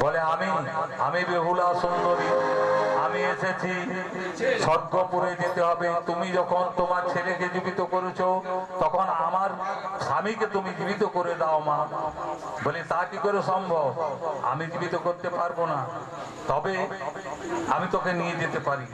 বলে আমি বেহুলা সুন্দরী, আমি এসেছি স্বর্গপুরে যেতে হবে। তুমি যখন তোমার ছেলেকে জীবিত করেছো তখন আমার স্বামীকে তুমি জীবিত করে দাও মা। বলে তা কি করে সম্ভব, আমি জীবিত করতে পারবো না, তবে আমি তোকে নিয়ে যেতে পারি।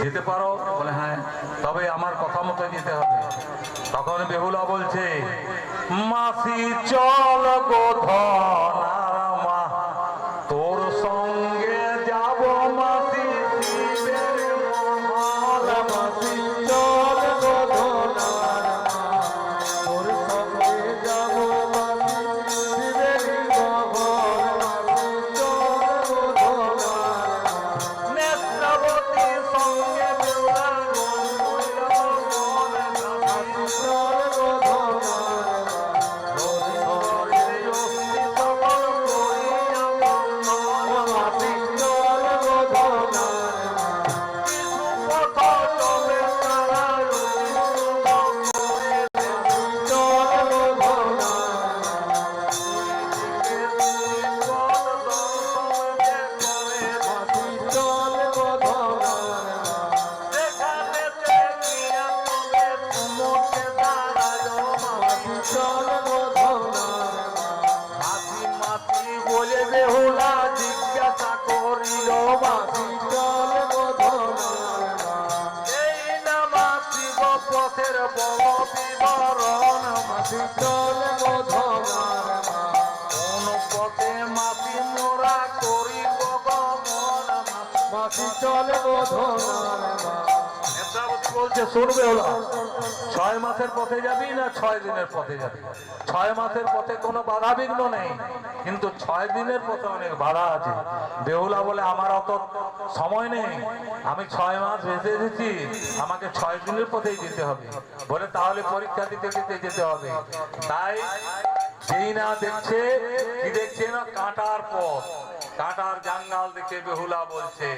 যেতে পারো? বলে হ্যাঁ, তবে আমার কথা মতো যেতে হবে। তখন বেহুলা বলছে, মাসি চল গো ধনার মা, তোর সঙ্গে যাব মাসি শিবের মহল। মাসি চল গো ধনার মা, তোর সঙ্গে যাব মাসি শিবের মহল। মাসি চল গো ধনার মা, নেত্রাবতী সঙ্গে বেহুলা মাসি চল গো ধনার মা, তোর সঙ্গে অস্তি সকল করিয়া মাসি চল গো ধনার মা। কিছু কথা চলে তারা চল গো ধনার মা, মাসি চল গো ধনার মা। যেখানে দেখিয়া তবে তুমকে দাঁড়ায় মাসি চল গো ধনার মা। মাসি মাসি বলে বেহুলা জিজ্ঞাসা করিল, মাসি চল গো ধনার মা। এই না মাসি গো পথের বড় বিবরণ, মাসি চল গো ধনার মা। কোন পথে মাসি মোরা করিব গমন, মাসি চল গো ধনার মা। নেত্রাবতী বলছে, শুনবে হলো 6 মাসের পথে যাবি না 6 দিনের পথে যাবি? 6 মাসের পথে কোনো বাধা বিঘ্ন নেই, কিন্তু 6 দিনের পথে অনেক বাধা আছে। বেহুলা বলে আমার অত সময় নেই, আমি 6 মাস ভেসে এসেছি, আমাকে 6 দিনের পথেই যেতে হবে। বলে তাহলে পরীক্ষা দিতে যেতে হবে। তাই যেই না দেখছে, কি দেখছে না, কাঁটার পথ, কাঁটার জাঙ্গাল দেখে বেহুলা বলছে,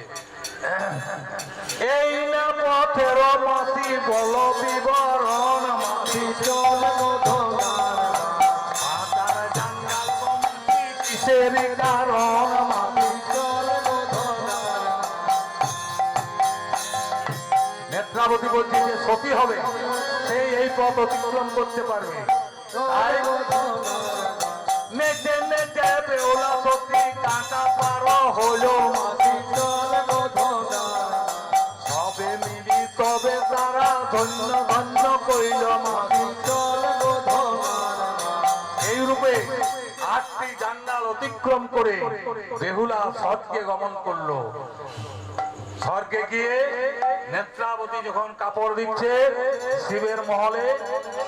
এই না পথের মাসি বল বিবরণ, মাসি চল গো ধনার মা। কাঁটার জাঙ্গাল বন্ধি কিসের কারণ, মাসি চল গো ধনার মা। নেত্রাবতী বলছে যে সতী হবে সেই এই পথ অতিক্রম করতে পারবে। তাই নেচে নেচে বেহুলা সতী কাঁটা পার হলো, মাসি চল গো ধনার মা। সবে মিলি তবে তারা ধন্য ধন্য কইল, মাসি চল গো ধনার মা। এই রূপে 8টি জাঙ্গাল অতিক্রম করে বেহুলা স্বর্গে গমন করলো। স্বর্গে গিয়ে নেত্রাবতী যখন কাপড় দিচ্ছে শিবের মহলে,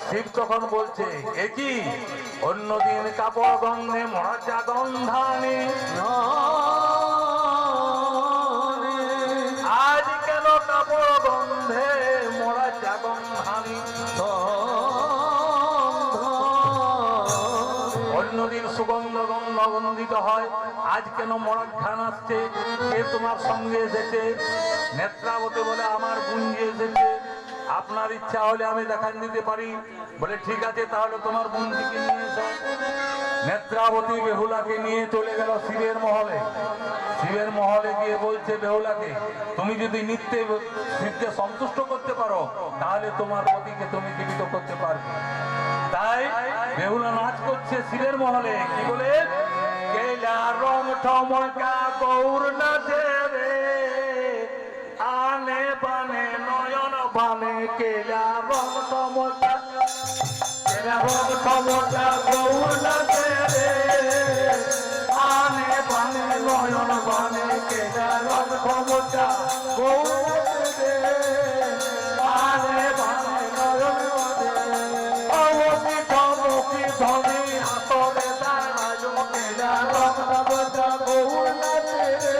শিব তখন বলছে, এ কি অন্যদিন কাপড় গন্ধে মরা গন্ধানি, আজ কেন কাপড় গন্ধে মরা গন্ধানি? অন্যদিন সুগন্ধ গন্ধিত হয়, আজ কেন মরা ঘ্রাণ আসছে? কে তোমার সঙ্গে এসেছে? নেত্রাবতী বলে আমার বুঞ্জি এসেছে, আপনার ইচ্ছা হলে আমি দেখান দিতে পারি। বলে ঠিক আছে, তাহলে তোমার বুঞ্জিকে নিয়ে এসো। নেত্রাবতী বেহুলাকে নিয়ে চলে গেল শিবের মহলে। শিবের মহলে গিয়ে বলছে বেহুলাকে, তুমি যদি নিত্যে শিবকে সন্তুষ্ট করতে পারো তাহলে তোমার পতিকে তুমি জীবিত করতে পারবে। তাই বেহুলা নাচ করছে শিবের মহলে, কি বলে, কেলা রং ঠমকা গৌর নাচে রে, আনে বানে নয়ন বানে, কেলা রং ঠমকা, কেলা রং ঠমকা গৌর নাচে রে, আনে বানে নয়ন বানে, কেলা রং ঠমকা গৌর নাচে রে, আনে বানে নয়ন বানে। অমুকি ঠমকি ধনি হাতরে দাঁড়ায়, কেলা রং ঠমকা গৌর নাচে রে,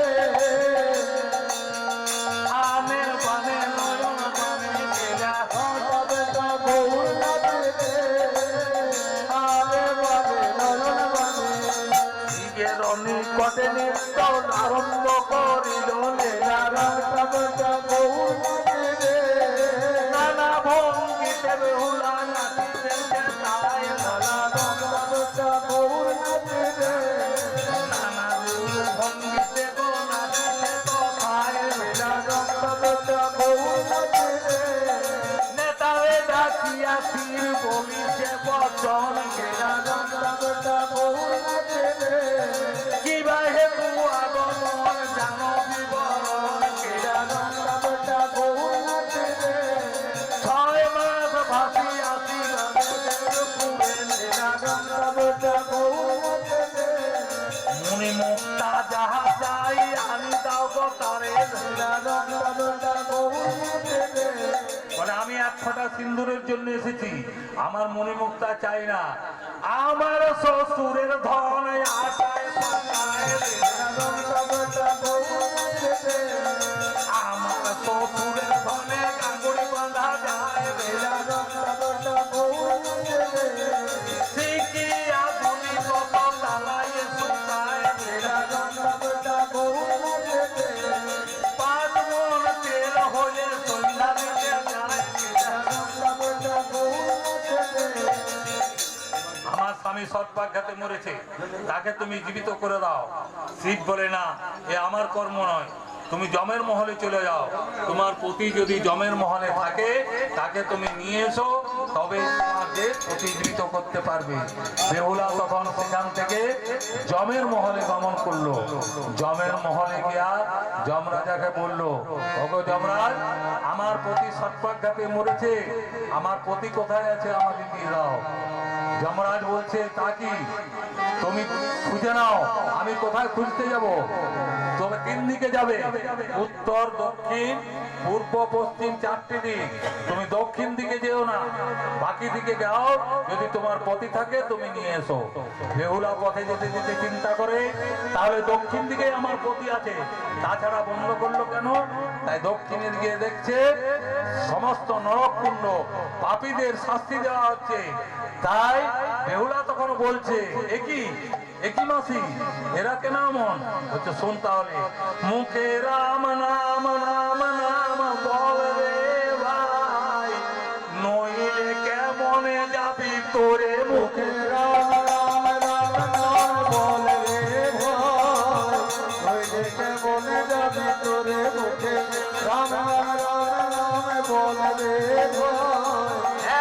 আনে বানে নয়ন বানে, কেলা রং ঠমকা গৌর নাচে রে, আনে বানে নয়ন বানে। শিবের নিকটে নৃত্য আরম্ভ করিল, কেলা রং ঠমকা গৌর নাচে রে, নানা ভঙ্গিতে বেহুলা নাচিতে তাই, নানা রং ঠমকা গৌর নাচে রে, নানা মনে মুক্তা যাহা চাই আমি দাও গো তারে। বলে আমি এক ফোঁটা সিন্দুরের জন্য এসেছি, আমার মনে মুক্তা চাই না। আমার শ্বশুরের ধন আটায় পাকায় রে। আমার শ্বশুরের ধনে গাঙ্গুড়ি বাঁধা যায় রে। শিখিয়া ধনী কত তালায় শুকায় রে। পাঁচ মন তেল হলে সন্ধ্যা দিতে যায়। আমার স্বামী সৎপাঘাতে মরেছে, তাকে তুমি জীবিত করে দাও। শিব বলে না, এ আমার কর্ম নয়, তুমি যমের মহলে চলে যাও। তোমার পতি যদি যমের মহলে থাকে তাকে তুমি নিয়ে এসো, তবে তোমাকে প্রতিজীবিত করতে পারবে। বেহুলা তখন সেখান থেকে যমের মহলে গমন করলো। যমের মহলে গিয়া যমরাজাকে বলল, ওগো যমরাজ, আমার পতি সৎপাঘাতে মরেছে, আমার পতি কোথায় আছে আমাকে দিয়ে দাও। যমরাজ বলছে, তা কি তুমি খুঁজে নাও, আমি কোথায় খুঁজতে যাব? তবে তিন দিকে যাবে, উত্তর দক্ষিণ পূর্ব পশ্চিম চারটি দিক। তুমি দক্ষিণ দিকে যেও না, বাকি দিকে যাও, যদি তোমার পতি থাকে তুমি নিয়ে এসো। বেহুলা পথে যেতে যেতে চিন্তা করে, তাহলে দক্ষিণ দিকে আমার পতি আছে, তাছাড়া বন্ধ করলো কেন? তাই দক্ষিণে গিয়ে দেখছে সমস্ত নরককুণ্ড, পাপীদের শাস্তি দেওয়া হচ্ছে। তাই বেহুলা তখন বলছে, একই মাসি, এরা কেন এমন হচ্ছে? শোন তাহলে, মুখে রাম নাম নাম নাম বল রে ভাই, নইলে কেমনে যাবি তোরে। মুখে রাম নাম নাম নাম বল রে ভাই, নইলে কেমনে যাবি তোরে। মুখে রাম নাম নাম বল রে ভাই,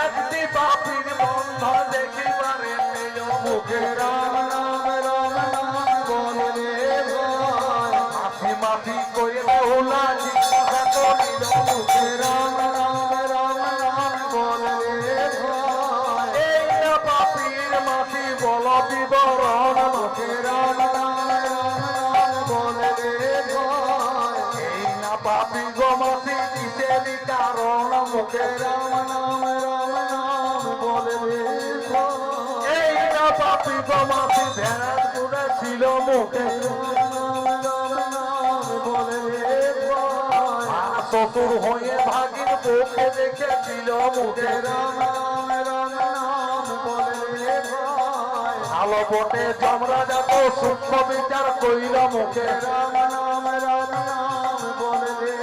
একটি পাপীর বন্ধ দেখিবারে পেল। মুখে রাম নাম রাম নাম বল রে ভাই, মাফি মাফি করে বেহুলা জিজ্ঞাসা করিল। মুখে রাম নাম রাম নাম বল রে ভাই, এই না পাপীর মাফি বল বিবরণ। মুখে রাম নাম রাম নাম বল রে ভাই, এই না পাপী গো মাফি কিসেরই কারণ। মুখে রাম নাম রাম নাম বল রে ভাই, এই না পাপী গো মাফি ভেড়ার গুড়ে ছিল। মুখে রাম রাম নাম বল রে ভাই, শ্বশুর হয়ে ভাগির মুখে দেখেছিল। মুখে রাম রাম রাম নাম বল রে ভাই, ভালো বটে যমরাজা তো সূক্ষ্ম বিচার কইল। মুখে রাম নাম রাম নাম বল রে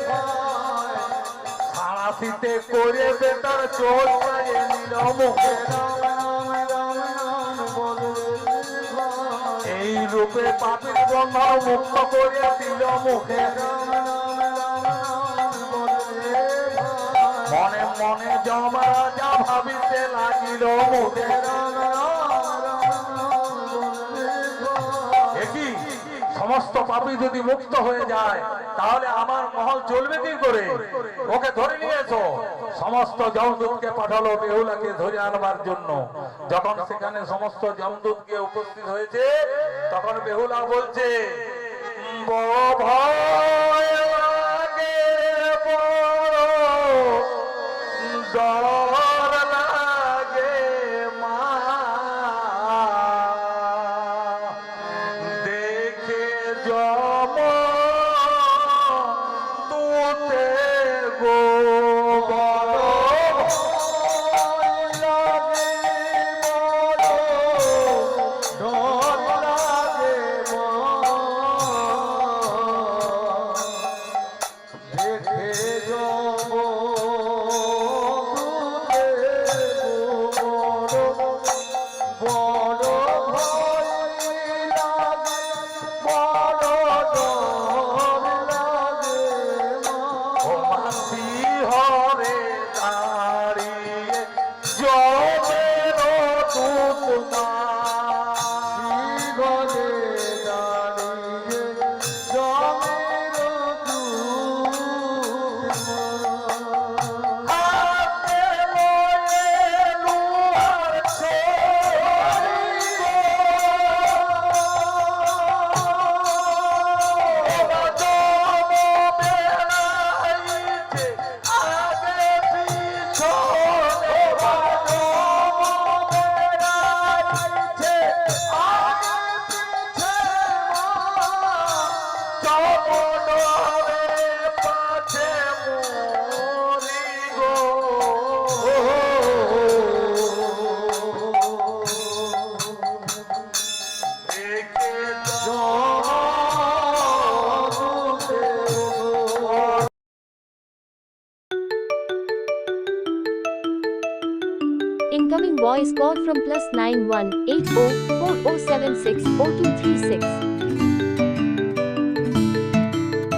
ভাই, সারাশিতে করে বেটার চোর পাইয়ে নিল। মুখে রাম নাম রাম নাম বল রে ভাই, এই রূপে পাপীর বন্ধন মুক্ত করিয়া দিল। মুখে রাম নাম রাম নাম বল রে ভাই, মনে মনে যমরাজা ভাবিতে লাগিল। মুখে রাম রাম রাম নাম বল রে ভাই, একই সমস্ত পাপী যদি মুক্ত হয়ে যায় তাহলে আমার মহল চলবে কি করে? ওকে ধরে নিয়ে এসো। সমস্ত যমদূতকে পাঠালো বেহুলাকে ধরে আনবার জন্য। যখন সেখানে সমস্ত যমদূত গিয়ে উপস্থিত হয়েছে, তখন বেহুলা বলছে, বড় ভয় লাগে, বড় ডর লাগে মা, দেখে যম তুতে গো। বড় ভয় লাগে, বড় ডর লাগে মা, দেখে যম তুতে গো। বড় ভয় লাগে, বড় Incoming voice call from +91 80 4076 0236.